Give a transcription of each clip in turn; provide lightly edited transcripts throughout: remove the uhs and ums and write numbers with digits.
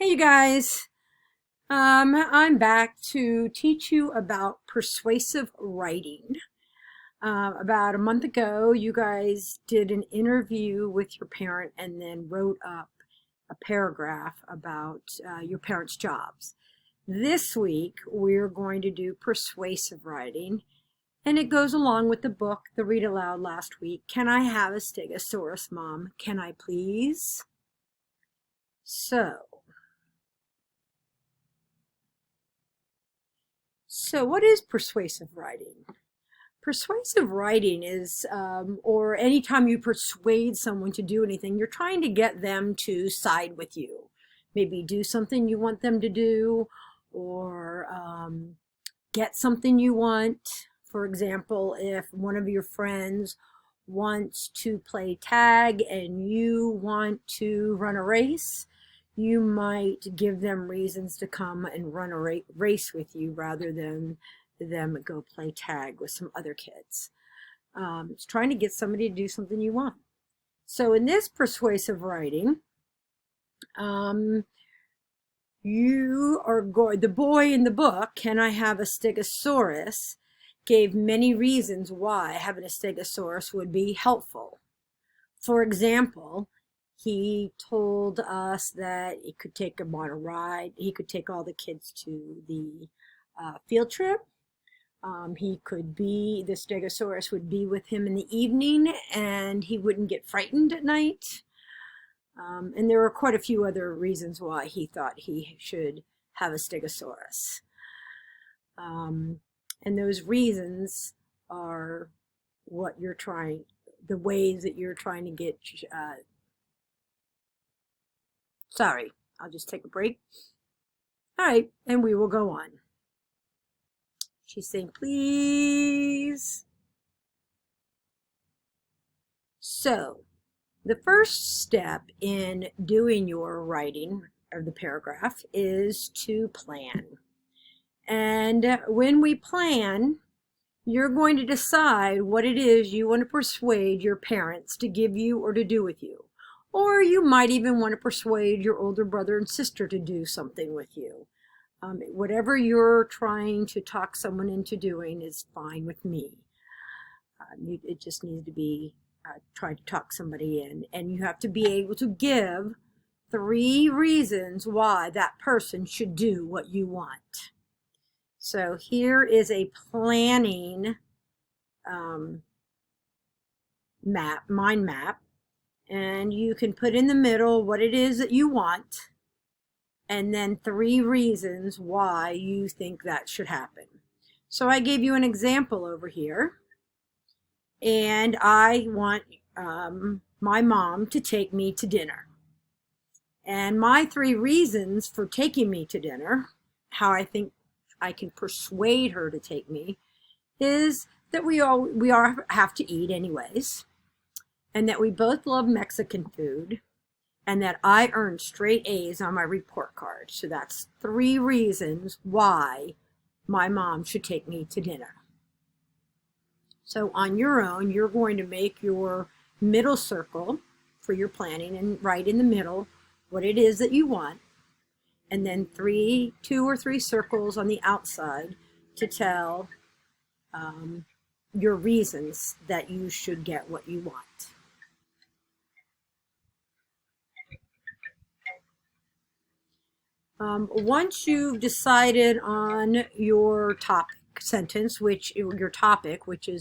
Hey you guys, I'm back to teach you about persuasive writing. About a month ago, you guys did an interview with your parent and then wrote up a paragraph about your parents' jobs. This week, we're going to do persuasive writing, and it goes along with the book, the read aloud last week. Can I have a stegosaurus, Mom? Can I please? So what is persuasive writing? Persuasive writing is, or anytime you persuade someone to do anything, you're trying to get them to side with you. Maybe do something you want them to do, or get something you want. For example, if one of your friends wants to play tag and you want to run a race, you might give them reasons to come and run a race with you rather than them go play tag with some other kids. It's trying to get somebody to do something you want. So in this persuasive writing, the boy in the book, Can I Have a Stegosaurus, gave many reasons why having a stegosaurus would be helpful. For example, he told us that he could take him on a ride. He could take all the kids to the field trip. The stegosaurus would be with him in the evening and he wouldn't get frightened at night. And there were quite a few other reasons why he thought he should have a stegosaurus. And those reasons are the ways that you're trying to get, sorry, I'll just take a break. All right, and we will go on. She's saying, please. So, the first step in doing your writing of the paragraph is to plan. And when we plan, you're going to decide what it is you want to persuade your parents to give you or to do with you. Or you might even want to persuade your older brother and sister to do something with you. Whatever you're trying to talk someone into doing is fine with me. It just needs to be trying to talk somebody in. And you have to be able to give 3 reasons why that person should do what you want. So here is a planning mind map. And you can put in the middle what it is that you want, and then 3 reasons why you think that should happen. So I gave you an example over here, and I want my mom to take me to dinner. And my 3 reasons for taking me to dinner, how I think I can persuade her to take me, is that we all have to eat anyways, and that we both love Mexican food, and that I earned straight A's on my report card. So that's 3 reasons why my mom should take me to dinner. So on your own, you're going to make your middle circle for your planning and write in the middle what it is that you want, and then 2 or 3 circles on the outside to tell your reasons that you should get what you want. Once you've decided on your topic sentence, which is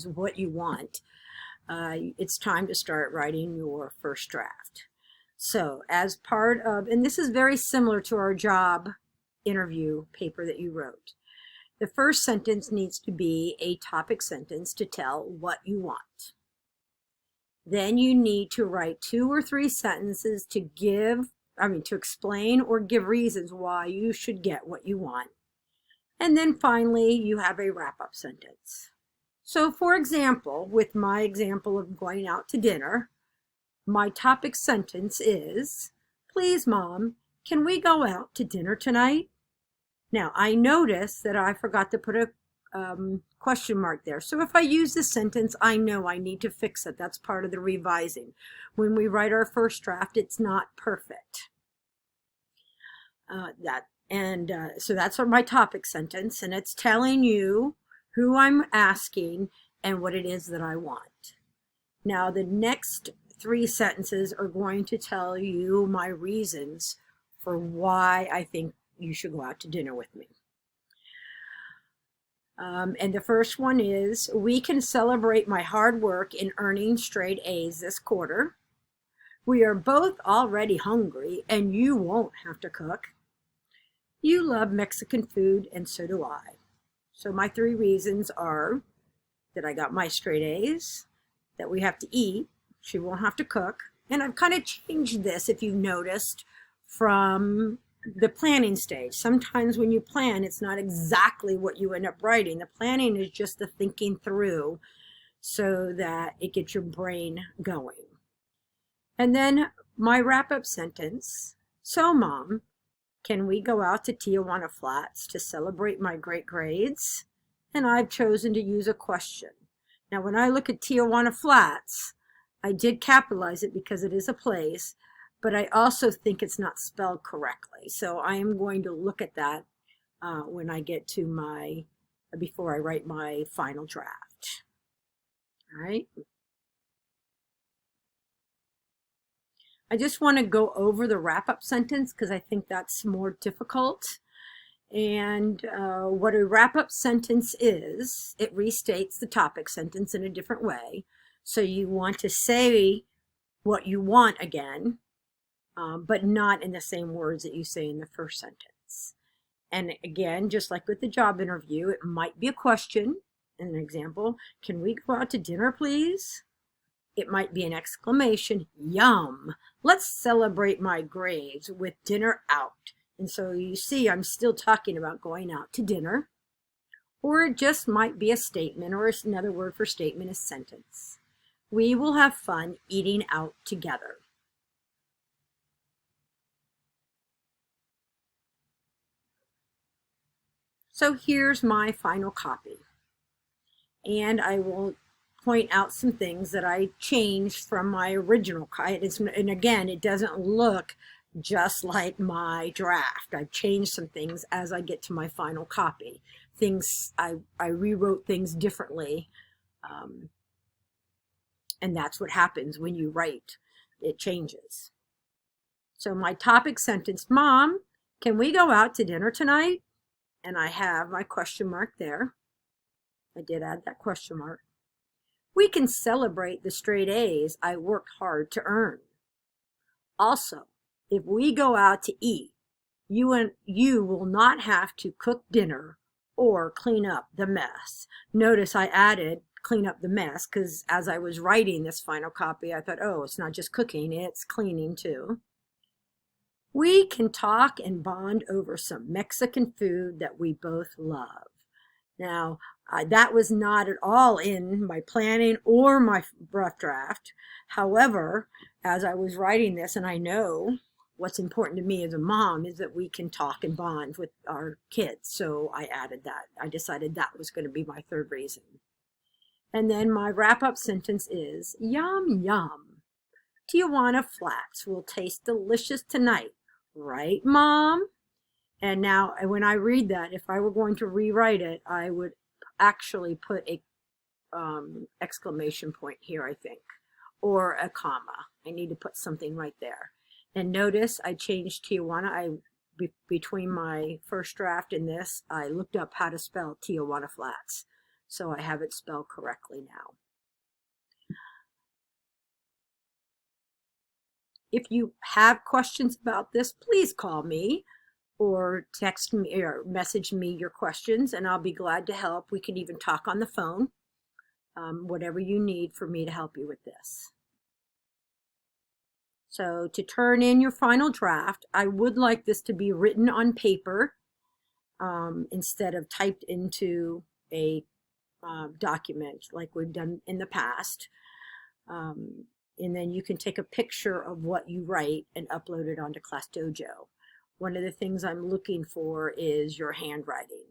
what you want, it's time to start writing your first draft. So as part of, and this is very similar to our job interview paper that you wrote, the first sentence needs to be a topic sentence to tell what you want. Then you need to write 2 or 3 sentences to explain or give reasons why you should get what you want. And then finally, you have a wrap-up sentence. So for example, with my example of going out to dinner, my topic sentence is, please, Mom, can we go out to dinner tonight? Now, I noticed that I forgot to put a question mark there. So if I use this sentence, I know I need to fix it. That's part of the revising. When we write our first draft, it's not perfect. So that's my topic sentence, and it's telling you who I'm asking and what it is that I want. Now, the next three sentences are going to tell you my reasons for why I think you should go out to dinner with me. And the first one is, we can celebrate my hard work in earning straight A's this quarter. We are both already hungry, and you won't have to cook. You love Mexican food, and so do I. So my three reasons are that I got my straight A's, that we have to eat, she won't have to cook. And I've kind of changed this, if you've noticed, from the planning stage. Sometimes when you plan, it's not exactly what you end up writing. The planning is just the thinking through so that it gets your brain going. And then my wrap-up sentence, so Mom, can we go out to Tijuana Flats to celebrate my great grades? And I've chosen to use a question. Now, when I look at Tijuana Flats, I did capitalize it because it is a place, but I also think it's not spelled correctly. So I am going to look at that when I get to before I write my final draft. All right. I just want to go over the wrap-up sentence because I think that's more difficult. And what a wrap-up sentence is, it restates the topic sentence in a different way. So you want to say what you want again, but not in the same words that you say in the first sentence. And again, just like with the job interview, it might be a question. An example, can we go out to dinner, please? It might be an exclamation, yum. Let's celebrate my grades with dinner out. And so you see, I'm still talking about going out to dinner. Or it just might be a statement, or another word for statement is sentence. We will have fun eating out together. So here's my final copy. And I will point out some things that I changed from my original copy. And again, it doesn't look just like my draft. I've changed some things as I get to my final copy. I rewrote things differently. And that's what happens when you write. It changes. So my topic sentence, Mom, can we go out to dinner tonight? And I have my question mark there. I did add that question mark. We can celebrate the straight A's I worked hard to earn. Also, if we go out to eat, you will not have to cook dinner or clean up the mess. Notice I added clean up the mess because as I was writing this final copy, I thought, oh, it's not just cooking, it's cleaning too. We can talk and bond over some Mexican food that we both love. Now, that was not at all in my planning or my rough draft. However, as I was writing this, and I know what's important to me as a mom is that we can talk and bond with our kids. So I added that. I decided that was going to be my third reason. And then my wrap-up sentence is, yum, yum. Tijuana Flats will taste delicious tonight. Right, Mom? And now when I read that, if I were going to rewrite it, I would actually put a exclamation point here, I think, or a comma. I need to put something right there. And notice I changed Tijuana. Between my first draft and this, I looked up how to spell Tijuana Flats. So I have it spelled correctly now. If you have questions about this, please call me or text me or message me your questions, and I'll be glad to help. We can even talk on the phone, whatever you need for me to help you with this. So to turn in your final draft, I would like this to be written on paper instead of typed into a document like we've done in the past. And then you can take a picture of what you write and upload it onto Class Dojo. One of the things I'm looking for is your handwriting.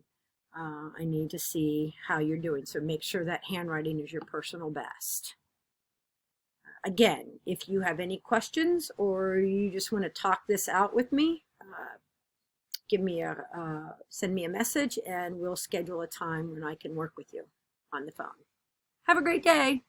I need to see how you're doing, so make sure that handwriting is your personal best. Again, if you have any questions or you just want to talk this out with me, send me a message, and we'll schedule a time when I can work with you on the phone. Have a great day.